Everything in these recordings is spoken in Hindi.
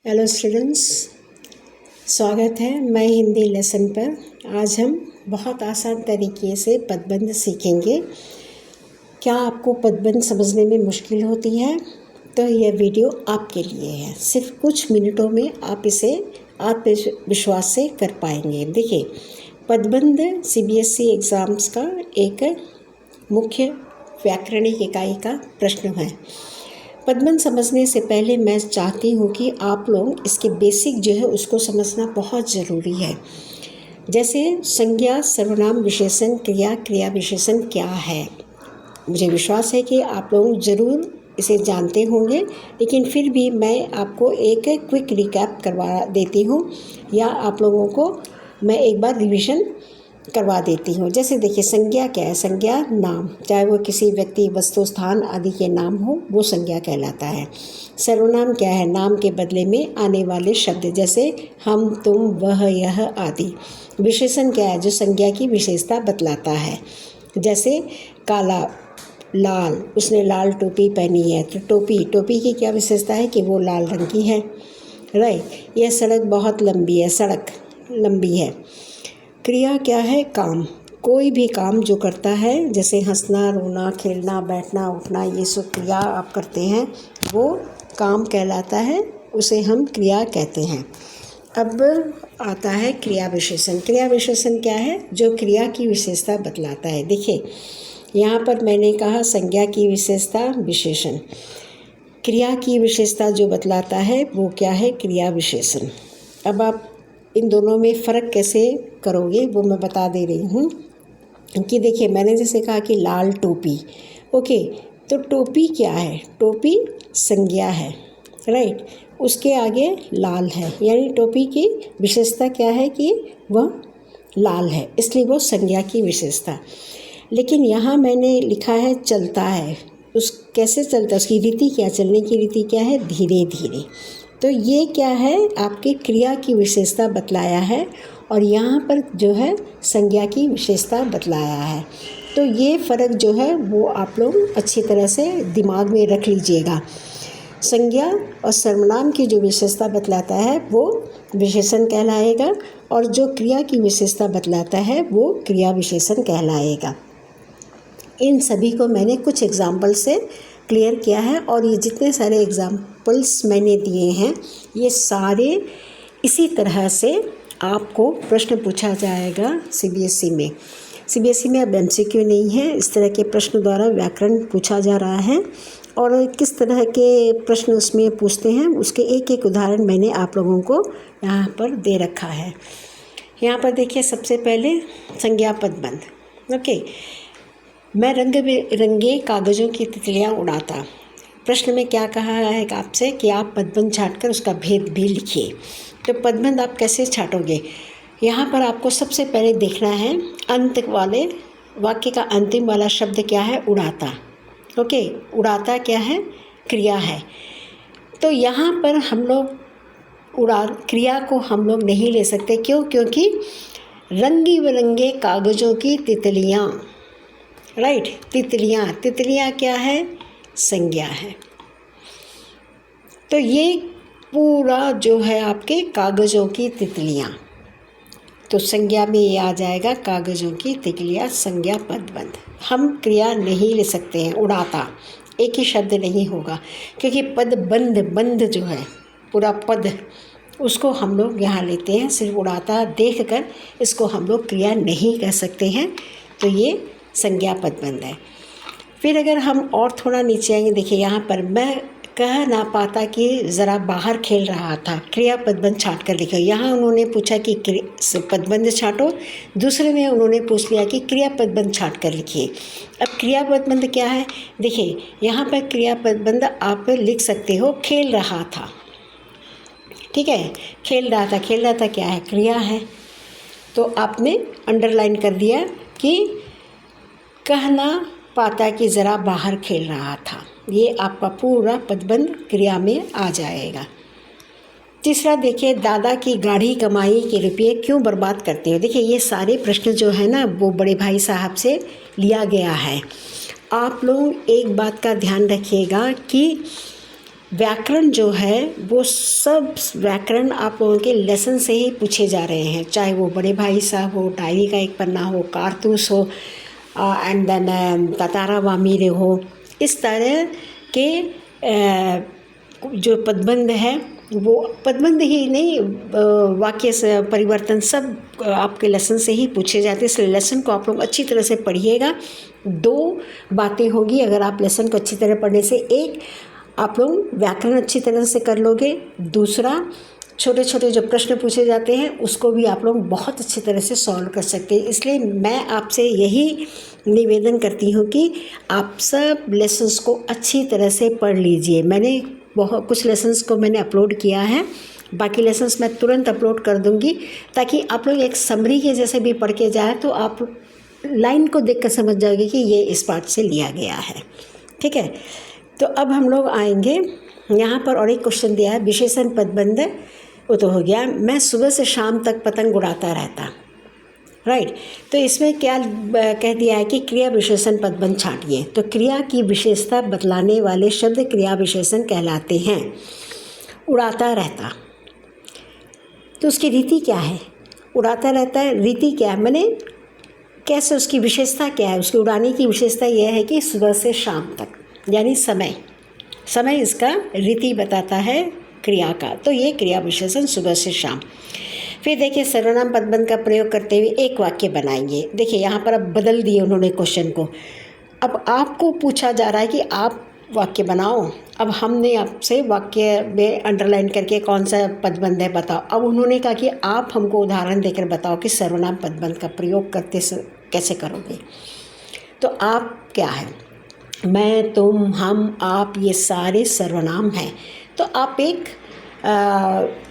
हेलो स्टूडेंट्स, स्वागत है। मैं हिंदी लेसन पर आज हम बहुत आसान तरीके से पदबंध सीखेंगे। क्या आपको पदबंध समझने में मुश्किल होती है तो यह वीडियो आपके लिए है। सिर्फ कुछ मिनटों में आप इसे आत्मविश्वास से कर पाएंगे। देखिए, पदबंध सीबीएसई एग्ज़ाम्स का एक मुख्य व्याकरणिक इकाई का प्रश्न है। पदबंध समझने से पहले मैं चाहती हूँ कि आप लोग इसके बेसिक जो है उसको समझना बहुत ज़रूरी है। जैसे संज्ञा, सर्वनाम, विशेषण, क्रिया, क्रिया विशेषण क्या है। मुझे विश्वास है कि आप लोग ज़रूर इसे जानते होंगे, लेकिन फिर भी मैं आपको एक क्विक रिकैप करवा देती हूँ या आप लोगों को मैं एक बार रिवीजन करवा देती हूँ। जैसे देखिए, संज्ञा क्या है। संज्ञा नाम, चाहे वो किसी व्यक्ति, वस्तु, स्थान आदि के नाम हो, वो संज्ञा कहलाता है। सर्वनाम क्या है। नाम के बदले में आने वाले शब्द, जैसे हम, तुम, वह, यह आदि। विशेषण क्या है। जो संज्ञा की विशेषता बतलाता है। जैसे काला, लाल, उसने लाल टोपी पहनी है, तो टोपी की क्या विशेषता है कि वो लाल रंग की है। राइट। यह सड़क बहुत लंबी है, सड़क लंबी है। क्रिया क्या है। काम, कोई भी काम जो करता है, जैसे हंसना, रोना, खेलना, बैठना, उठना, ये सब क्रिया आप करते हैं, वो काम कहलाता है, उसे हम क्रिया कहते हैं। अब आता है क्रिया विशेषण। क्रिया विशेषण क्या है। जो क्रिया की विशेषता बतलाता है। देखिए, यहाँ पर मैंने कहा संज्ञा की विशेषता, विशेषण। क्रिया की विशेषता जो बतलाता है वो क्या है, क्रिया विशेषण। अब आप इन दोनों में फ़र्क कैसे करोगे वो मैं बता दे रही हूँ कि देखिए, मैंने जैसे कहा कि लाल टोपी, ओके, तो टोपी क्या है। टोपी संज्ञा है, राइट। उसके आगे लाल है, यानी टोपी की विशेषता क्या है कि वह लाल है, इसलिए वो संज्ञा की विशेषता। लेकिन यहाँ मैंने लिखा है चलता है। उस कैसे चलता है, उसकी रीति क्या, चलने की रीति क्या है, धीरे धीरे। तो ये क्या है, आपकी क्रिया की विशेषता बतलाया है और यहाँ पर जो है संज्ञा की विशेषता बतलाया है। तो ये फ़र्क जो है वो आप लोग अच्छी तरह से दिमाग में रख लीजिएगा। संज्ञा और सर्वनाम की जो विशेषता बतलाता है वो विशेषण कहलाएगा और जो क्रिया की विशेषता बतलाता है वो क्रिया विशेषण कहलाएगा। इन सभी को मैंने कुछ एग्जाम्पल से क्लियर किया है और ये जितने सारे एग्जाम्पल्स मैंने दिए हैं ये सारे इसी तरह से आपको प्रश्न पूछा जाएगा सीबीएसई में। सीबीएसई में अब एमसीक्यू नहीं है, इस तरह के प्रश्न द्वारा व्याकरण पूछा जा रहा है और किस तरह के प्रश्न उसमें पूछते हैं उसके एक एक उदाहरण मैंने आप लोगों को यहाँ पर दे रखा है। यहाँ पर देखिए, सबसे पहले संज्ञा पदबंध। ओके, मैं रंग बिरंगे कागज़ों की तितलियाँ उड़ाता। प्रश्न में क्या कहा है आपसे कि आप पदबंध छांटकर उसका भेद भी लिखिए। तो पदबंध आप कैसे छांटोगे। यहाँ पर आपको सबसे पहले देखना है अंत वाले वाक्य का अंतिम वाला शब्द क्या है, उड़ाता। ओके, उड़ाता क्या है, क्रिया है। तो यहाँ पर हम लोग क्रिया को हम लोग नहीं ले सकते। क्यों, क्योंकि रंगी बिरंगे कागज़ों की तितलियाँ, राइट। तितलियाँ क्या है, संज्ञा है। तो ये पूरा जो है आपके कागज़ों की तितलियाँ, तो संज्ञा में ये आ जाएगा कागज़ों की तितलियाँ, संज्ञा पदबंध। हम क्रिया नहीं ले सकते हैं। उड़ाता एक ही शब्द नहीं होगा, क्योंकि बंद जो है पूरा पद, उसको हम लोग यहाँ लेते हैं। सिर्फ उड़ाता देखकर इसको हम लोग क्रिया नहीं कह सकते हैं, तो ये संज्ञा पदबंध है। फिर अगर हम और थोड़ा नीचे आएंगे, देखिए यहाँ पर मैं कह ना पाता कि ज़रा बाहर खेल रहा था। क्रिया पदबंध छांट कर लिखो। यहाँ उन्होंने पूछा कि पदबंध छांटो, दूसरे में उन्होंने पूछ लिया कि क्रिया पदबंध छांट कर लिखिए। अब क्रिया पदबंध क्या है, देखिए यहाँ पर क्रिया पदबंध आप लिख सकते हो खेल रहा था। ठीक है, खेल रहा था क्या है, क्रिया है। तो आपने अंडरलाइन कर दिया कि कहना पाता कि ज़रा बाहर खेल रहा था। ये आपका पूरा पदबंध क्रिया में आ जाएगा। तीसरा देखिए, दादा की गाढ़ी कमाई के रुपये क्यों बर्बाद करते हो। देखिए, ये सारे प्रश्न जो है ना वो बड़े भाई साहब से लिया गया है। आप लोग एक बात का ध्यान रखिएगा कि व्याकरण जो है वो सब व्याकरण आप लोगों के लेसन से ही पूछे जा रहे हैं, चाहे वो बड़े भाई साहब हो, डायरी का एक पन्ना हो, कारतूस हो, एंड देन तातारा वामीरे हो। इस तरह के जो पदबंध है वो पदबंध ही नहीं, वाक्य से परिवर्तन सब आपके लेसन से ही पूछे जाते हैं। इसलिए लेसन को आप लोग अच्छी तरह से पढ़िएगा। 2 बातें होगी अगर आप लेसन को अच्छी तरह पढ़ने से। एक, आप लोग व्याकरण अच्छी तरह से कर लोगे। दूसरा, छोटे छोटे जो प्रश्न पूछे जाते हैं उसको भी आप लोग बहुत अच्छी तरह से सॉल्व कर सकते हैं। इसलिए मैं आपसे यही निवेदन करती हूँ कि आप सब लेसन्स को अच्छी तरह से पढ़ लीजिए। मैंने कुछ लेसन्स को मैंने अपलोड किया है, बाकी लेसन्स मैं तुरंत अपलोड कर दूँगी, ताकि आप लोग एक समरी के जैसे भी पढ़ के जाए तो आप लाइन को देख कर समझ जाओगे कि ये इस पार्ट से लिया गया है। ठीक है, तो अब हम लोग आएंगे यहाँ पर। और एक क्वेश्चन दिया है, विशेषण पदबंध, वो तो हो गया। मैं सुबह से शाम तक पतंग उड़ाता रहता, राइट। तो इसमें क्या कह दिया है कि क्रिया विशेषण पदबंध छांटिए। तो क्रिया की विशेषता बतलाने वाले शब्द क्रिया विशेषण कहलाते हैं। उड़ाता रहता, तो उसकी रीति क्या है? उड़ाता रहता है, रीति क्या है, मैंने कैसे, उसकी विशेषता क्या है? उसकी उड़ाने की विशेषता यह है कि सुबह से शाम तक, यानी समय इसका रीति बताता है क्रिया का। तो ये क्रिया विशेषण सुबह से शाम। फिर देखिए, सर्वनाम पदबंध का प्रयोग करते हुए एक वाक्य बनाएंगे। देखिए यहाँ पर अब बदल दिए उन्होंने क्वेश्चन को। अब आपको पूछा जा रहा है कि आप वाक्य बनाओ। अब हमने आपसे वाक्य में अंडरलाइन करके कौन सा पदबंध है बताओ। अब उन्होंने कहा कि आप हमको उदाहरण देकर बताओ कि सर्वनाम पदबंध का प्रयोग करते कैसे करोगे। तो आप क्या है, मैं, तुम, हम, आप, ये सारे सर्वनाम हैं। तो आप एक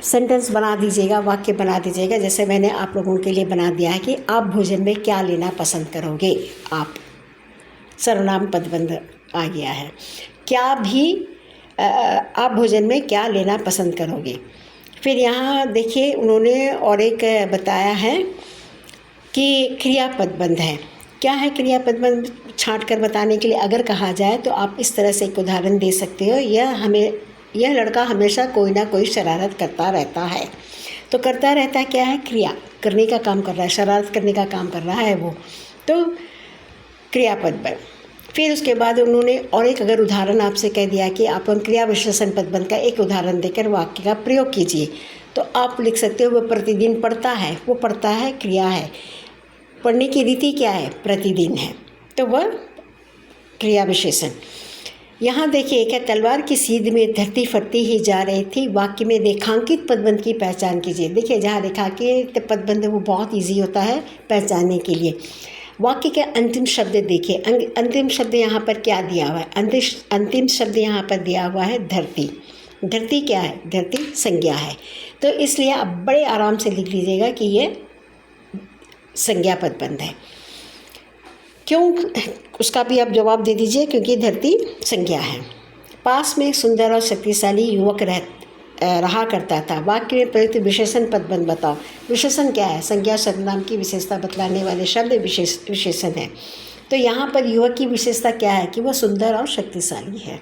सेंटेंस बना दीजिएगा, वाक्य बना दीजिएगा। जैसे मैंने आप लोगों के लिए बना दिया है कि आप भोजन में क्या लेना पसंद करोगे। आप, सर्वनाम पदबंध आ गया है। क्या भी, आप भोजन में क्या लेना पसंद करोगे। फिर यहाँ देखिए उन्होंने और एक बताया है कि क्रिया पदबंध है। क्या है क्रिया पदबंध छांट कर बताने के लिए अगर कहा जाए तो आप इस तरह से एक उदाहरण दे सकते हो। यह लड़का हमेशा कोई ना कोई शरारत करता रहता है। तो करता रहता है क्या है, क्रिया, करने का काम कर रहा है, शरारत करने का काम कर रहा है वो, तो क्रियापद बन। फिर उसके बाद उन्होंने और एक अगर उदाहरण आपसे कह दिया कि आप क्रिया विशेषण पदबंध का एक उदाहरण देकर वाक्य का प्रयोग कीजिए। तो आप लिख सकते हो वह प्रतिदिन पढ़ता है। वो पढ़ता है क्रिया है, पढ़ने की रीति क्या है, प्रतिदिन है, तो वह क्रिया विशेषण। यहाँ देखिए एक है, तलवार की सीध में धरती फटती ही जा रही थी। वाक्य में रेखांकित पदबंध की पहचान कीजिए। देखिए जहाँ रेखांकित पदबंध है वो बहुत इजी होता है पहचानने के लिए। वाक्य के अंतिम शब्द देखिए, अंतिम शब्द यहाँ पर क्या दिया हुआ है, अंतिम शब्द यहाँ पर दिया हुआ है धरती। धरती क्या है, धरती संज्ञा है। तो इसलिए आप बड़े आराम से लिख लीजिएगा कि ये संज्ञा पदबंध है। क्यों, उसका भी आप जवाब दे दीजिए, क्योंकि धरती संज्ञा है। पास में एक सुंदर और शक्तिशाली युवक रहा करता था। वाक्य में प्रयुक्त विशेषण पदबंध बताओ। विशेषण क्या है, संज्ञा सर्वनाम की विशेषता बतलाने वाले शब्द विशेषण है। तो यहाँ पर युवक की विशेषता क्या है कि वह सुंदर और शक्तिशाली है,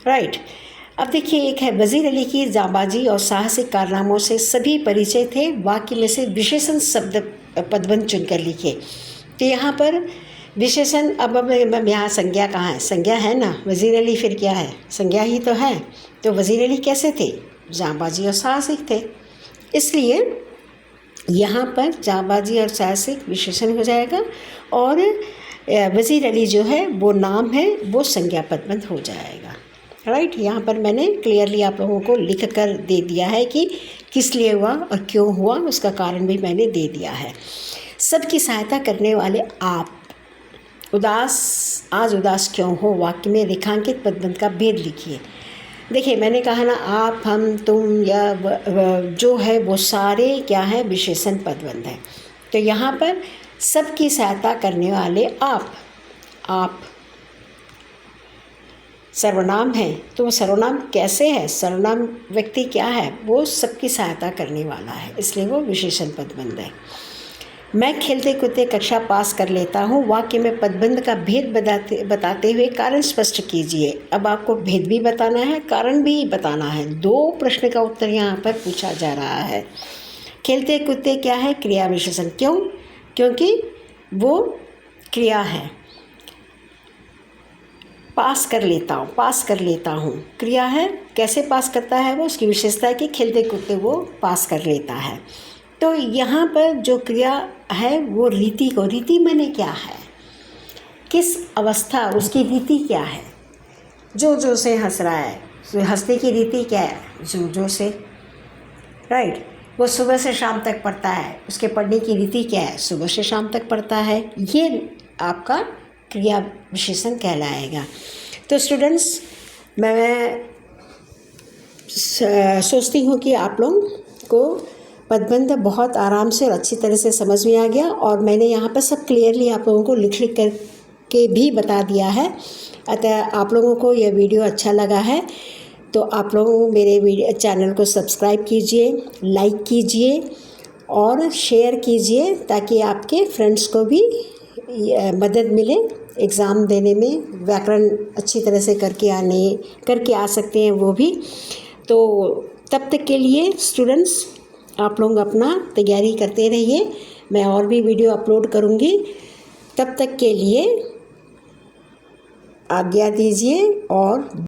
राइट। अब देखिए एक है, वजीर अली की जाबाजी और साहसिक कारनामों से सभी परिचय थे। वाक्य में से विशेषण शब्द पदबंध चुनकर लिखिए। तो यहाँ पर विशेषण, अब यहाँ संज्ञा कहाँ है, संज्ञा है ना, वजीर अली फिर क्या है, संज्ञा ही तो है। तो वजीर अली कैसे थे, जाबाजी और साहसिक थे, इसलिए यहाँ पर जाबाजी और साहसिक विशेषण हो जाएगा और वजीर अली जो है वो नाम है, वो संज्ञा पदबंध हो जाएगा, राइट। यहाँ पर मैंने क्लियरली आप लोगों को लिख कर दे दिया है कि किस लिए हुआ और क्यों हुआ, उसका कारण भी मैंने दे दिया है। सबकी सहायता करने वाले आप, आज उदास क्यों हो। वाक्य में रेखांकित पदबंध का भेद लिखिए। देखिए मैंने कहा ना, आप, हम, तुम या जो है वो सारे क्या है, विशेषण पदबंध है। तो यहाँ पर सबकी सहायता करने वाले आप सर्वनाम है। तो वो सर्वनाम कैसे है, सर्वनाम व्यक्ति क्या है, वो सबकी सहायता करने वाला है, इसलिए वो विशेषण पदबंध है। मैं खेलते कूदते कक्षा पास कर लेता हूँ। वाक्य में पदबंध का भेद बताते हुए कारण स्पष्ट कीजिए। अब आपको भेद भी बताना है, कारण भी बताना है। 2 प्रश्न का उत्तर यहाँ पर पूछा जा रहा है। खेलते कूदते क्या है? क्रिया विशेषण। क्यों? क्योंकि वो क्रिया है। पास कर लेता हूँ क्रिया है। कैसे पास करता है वो? उसकी विशेषता है कि खेलते कूदते वो पास कर लेता है। तो यहाँ पर जो क्रिया है वो रीति माने क्या है? किस अवस्था, उसकी रीति क्या है? जो से हंस रहा है, हंसने की रीति क्या है? जो से, राइट। वो सुबह से शाम तक पढ़ता है, उसके पढ़ने की रीति क्या है? सुबह से शाम तक पढ़ता है। ये आपका क्रिया विशेषण कहलाएगा। तो स्टूडेंट्स, मैं सोचती हूँ कि आप लोगों को पदबंध बहुत आराम से और अच्छी तरह से समझ में आ गया, और मैंने यहाँ पर सब क्लियरली आप लोगों को लिख करके भी बता दिया है। अतः आप लोगों को यह वीडियो अच्छा लगा है तो आप लोग मेरे चैनल को सब्सक्राइब कीजिए, लाइक कीजिए और शेयर कीजिए, ताकि आपके फ्रेंड्स को भी मदद मिले एग्ज़ाम देने में। व्याकरण अच्छी तरह से करके आ सकते हैं वो भी। तो तब तक के लिए स्टूडेंट्स, आप लोग अपना तैयारी करते रहिए। मैं और भी वीडियो अपलोड करूँगी। तब तक के लिए आज्ञा दीजिए और